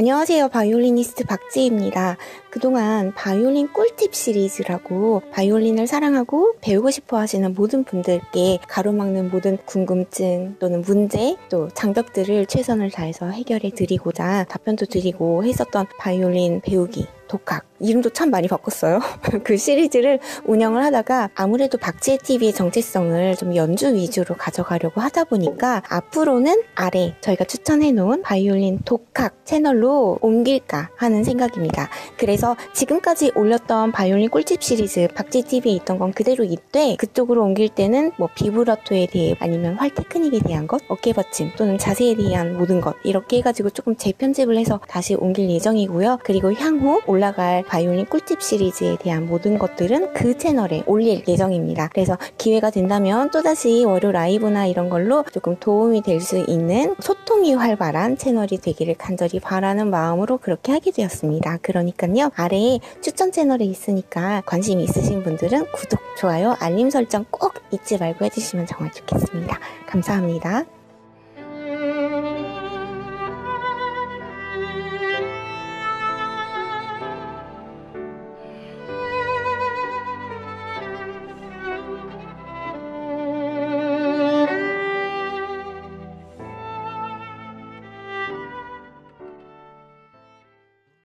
안녕하세요. 바이올리니스트 박지희입니다. 그동안 바이올린 꿀팁 시리즈라고 바이올린을 사랑하고 배우고 싶어 하시는 모든 분들께 가로막는 모든 궁금증 또는 문제 또 장벽들을 최선을 다해서 해결해 드리고자 답변도 드리고 했었던 바이올린 배우기 독학, 이름도 참 많이 바꿨어요. 그 시리즈를 운영을 하다가 아무래도 박지혜 TV의 정체성을 좀 연주 위주로 가져가려고 하다 보니까 앞으로는 아래 저희가 추천해놓은 바이올린 독학 채널로 옮길까 하는 생각입니다. 그래서 지금까지 올렸던 바이올린 꿀팁 시리즈 박지혜 TV에 있던 건 그대로 있되 그쪽으로 옮길 때는 뭐 비브라토에 대해 아니면 활 테크닉에 대한 것, 어깨 받침 또는 자세에 대한 모든 것 이렇게 해가지고 조금 재편집을 해서 다시 옮길 예정이고요. 그리고 향후 올라갈 바이올린 꿀팁 시리즈에 대한 모든 것들은 그 채널에 올릴 예정입니다. 그래서 기회가 된다면 또다시 월요 라이브나 이런 걸로 조금 도움이 될 수 있는 소통이 활발한 채널이 되기를 간절히 바라는 마음으로 그렇게 하게 되었습니다. 그러니까요. 아래에 추천 채널에 있으니까 관심이 있으신 분들은 구독, 좋아요, 알림 설정 꼭 잊지 말고 해주시면 정말 좋겠습니다. 감사합니다.